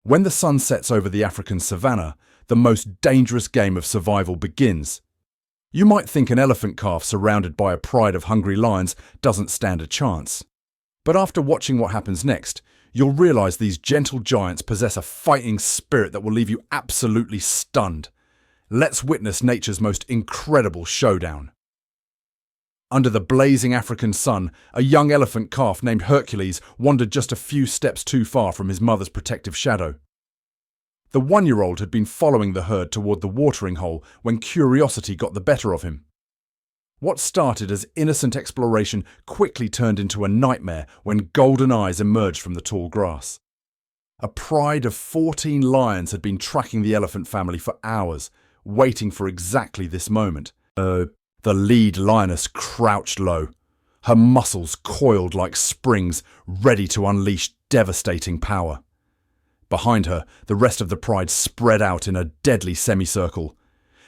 When the sun sets over the African savannah, the most dangerous game of survival begins. You might think an elephant calf surrounded by a pride of hungry lions doesn't stand a chance. But after watching what happens next, you'll realize these gentle giants possess a fighting spirit that will leave you absolutely stunned. Let's witness nature's most incredible showdown. Under the blazing African sun, a young elephant calf named Hercules wandered just a few steps too far from his mother's protective shadow. The 1-year-old had been following the herd toward the watering hole when curiosity got the better of him. What started as innocent exploration quickly turned into a nightmare when golden eyes emerged from the tall grass. A pride of 14 lions had been tracking the elephant family for hours, waiting for exactly this moment. The lead lioness crouched low, her muscles coiled like springs, ready to unleash devastating power. Behind her, the rest of the pride spread out in a deadly semicircle,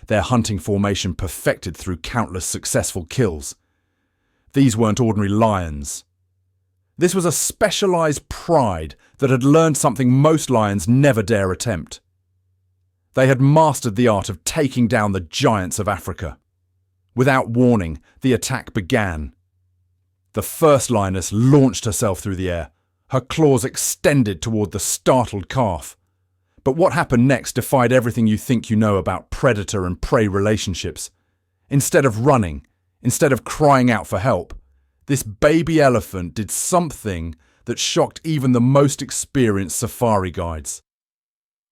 their hunting formation perfected through countless successful kills. These weren't ordinary lions. This was a specialized pride that had learned something most lions never dare attempt. They had mastered the art of taking down the giants of Africa. Without warning, the attack began. The first lioness launched herself through the air, her claws extended toward the startled calf. But what happened next defied everything you think you know about predator and prey relationships. Instead of running, instead of crying out for help, this baby elephant did something that shocked even the most experienced safari guides.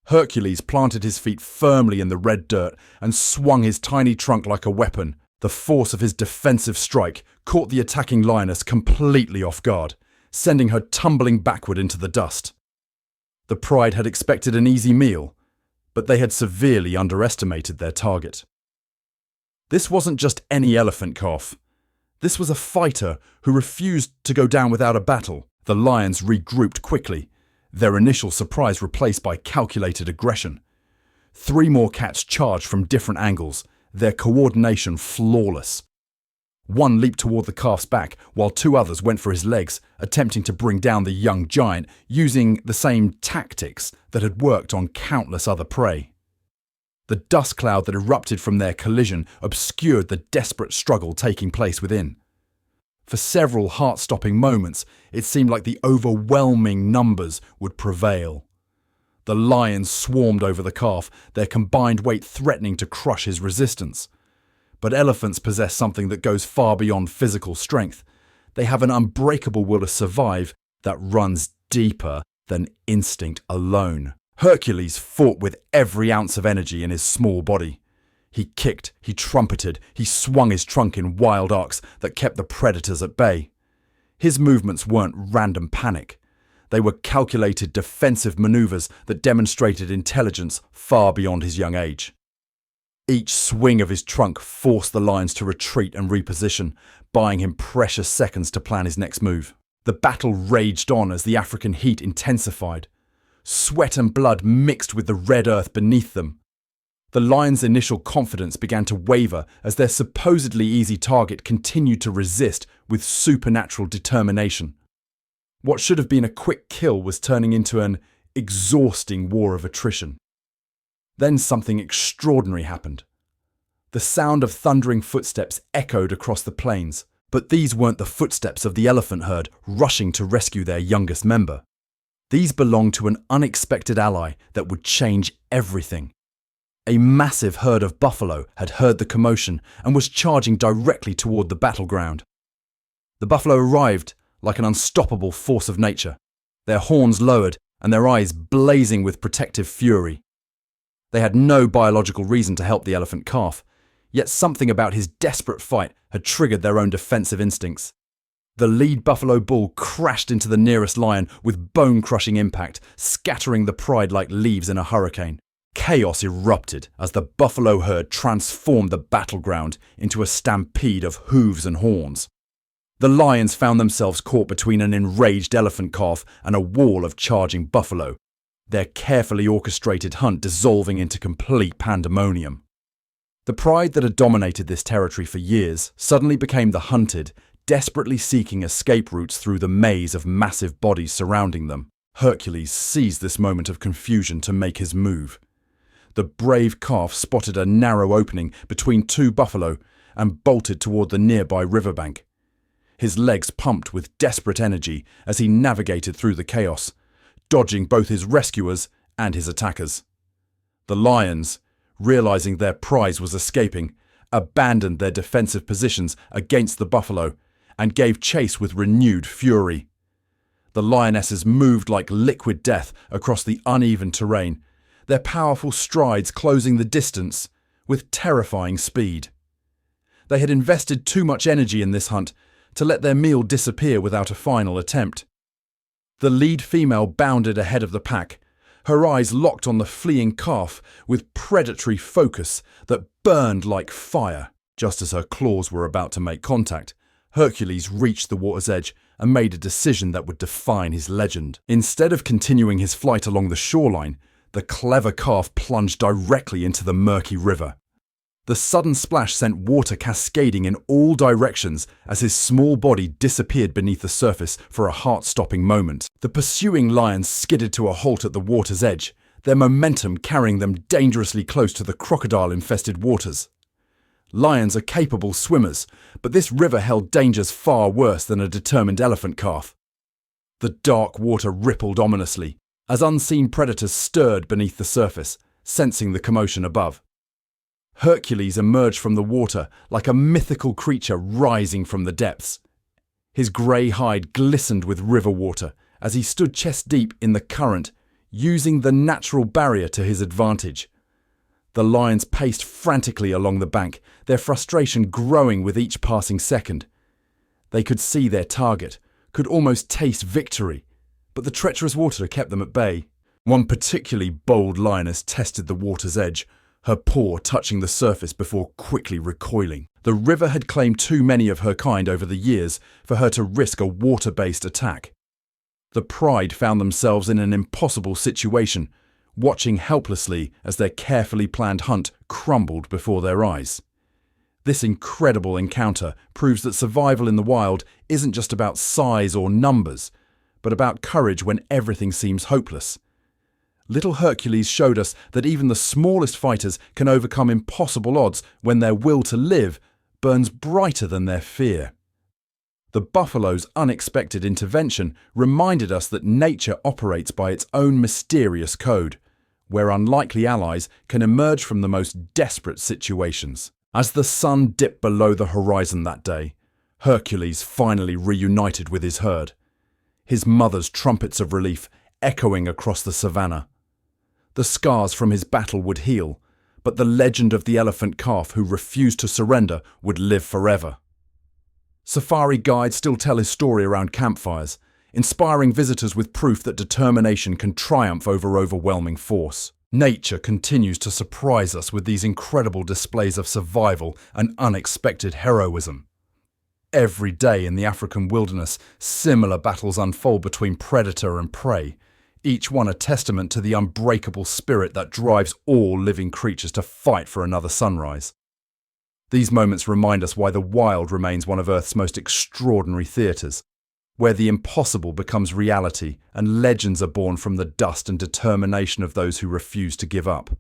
Hercules planted his feet firmly in the red dirt and swung his tiny trunk like a weapon. The force of his defensive strike caught the attacking lioness completely off guard, sending her tumbling backward into the dust. The pride had expected an easy meal, but they had severely underestimated their target. This wasn't just any elephant calf. This was a fighter who refused to go down without a battle. The lions regrouped quickly, their initial surprise replaced by calculated aggression. 3 more cats charged from different angles, their coordination flawless. One leaped toward the calf's back, while 2 others went for his legs, attempting to bring down the young giant using the same tactics that had worked on countless other prey. The dust cloud that erupted from their collision obscured the desperate struggle taking place within. For several heart-stopping moments, it seemed like the overwhelming numbers would prevail. The lions swarmed over the calf, their combined weight threatening to crush his resistance. But elephants possess something that goes far beyond physical strength. They have an unbreakable will to survive that runs deeper than instinct alone. Hercules fought with every ounce of energy in his small body. He kicked, he trumpeted, he swung his trunk in wild arcs that kept the predators at bay. His movements weren't random panic. They were calculated defensive maneuvers that demonstrated intelligence far beyond his young age. Each swing of his trunk forced the lions to retreat and reposition, buying him precious seconds to plan his next move. The battle raged on as the African heat intensified. Sweat and blood mixed with the red earth beneath them. The lions' initial confidence began to waver as their supposedly easy target continued to resist with supernatural determination. What should have been a quick kill was turning into an exhausting war of attrition. Then something extraordinary happened. The sound of thundering footsteps echoed across the plains, but these weren't the footsteps of the elephant herd rushing to rescue their youngest member. These belonged to an unexpected ally that would change everything. A massive herd of buffalo had heard the commotion and was charging directly toward the battleground. The buffalo arrived like an unstoppable force of nature, their horns lowered and their eyes blazing with protective fury. They had no biological reason to help the elephant calf, yet something about his desperate fight had triggered their own defensive instincts. The lead buffalo bull crashed into the nearest lion with bone-crushing impact, scattering the pride like leaves in a hurricane. Chaos erupted as the buffalo herd transformed the battleground into a stampede of hooves and horns. The lions found themselves caught between an enraged elephant calf and a wall of charging buffalo, their carefully orchestrated hunt dissolving into complete pandemonium. The pride that had dominated this territory for years suddenly became the hunted, desperately seeking escape routes through the maze of massive bodies surrounding them. Hercules seized this moment of confusion to make his move. The brave calf spotted a narrow opening between two buffalo and bolted toward the nearby riverbank. His legs pumped with desperate energy as he navigated through the chaos, dodging both his rescuers and his attackers. The lions, realizing their prize was escaping, abandoned their defensive positions against the buffalo and gave chase with renewed fury. The lionesses moved like liquid death across the uneven terrain, their powerful strides closing the distance with terrifying speed. They had invested too much energy in this hunt to let their meal disappear without a final attempt. The lead female bounded ahead of the pack, her eyes locked on the fleeing calf with predatory focus that burned like fire. Just as her claws were about to make contact, Hercules reached the water's edge and made a decision that would define his legend. Instead of continuing his flight along the shoreline, the clever calf plunged directly into the murky river. The sudden splash sent water cascading in all directions as his small body disappeared beneath the surface for a heart-stopping moment. The pursuing lions skidded to a halt at the water's edge, their momentum carrying them dangerously close to the crocodile-infested waters. Lions are capable swimmers, but this river held dangers far worse than a determined elephant calf. The dark water rippled ominously as unseen predators stirred beneath the surface, sensing the commotion above. Hercules emerged from the water like a mythical creature rising from the depths. His grey hide glistened with river water as he stood chest-deep in the current, using the natural barrier to his advantage. The lions paced frantically along the bank, their frustration growing with each passing second. They could see their target, could almost taste victory, but the treacherous water kept them at bay. One particularly bold lioness tested the water's edge, her paw touching the surface before quickly recoiling. The river had claimed too many of her kind over the years for her to risk a water-based attack. The pride found themselves in an impossible situation, watching helplessly as their carefully planned hunt crumbled before their eyes. This incredible encounter proves that survival in the wild isn't just about size or numbers, but about courage when everything seems hopeless. Little Hercules showed us that even the smallest fighters can overcome impossible odds when their will to live burns brighter than their fear. The buffalo's unexpected intervention reminded us that nature operates by its own mysterious code, where unlikely allies can emerge from the most desperate situations. As the sun dipped below the horizon that day, Hercules finally reunited with his herd, his mother's trumpets of relief echoing across the savannah. The scars from his battle would heal, but the legend of the elephant calf who refused to surrender would live forever. Safari guides still tell his story around campfires, inspiring visitors with proof that determination can triumph over overwhelming force. Nature continues to surprise us with these incredible displays of survival and unexpected heroism. Every day in the African wilderness, similar battles unfold between predator and prey, each one a testament to the unbreakable spirit that drives all living creatures to fight for another sunrise. These moments remind us why the wild remains one of Earth's most extraordinary theatres, where the impossible becomes reality and legends are born from the dust and determination of those who refuse to give up.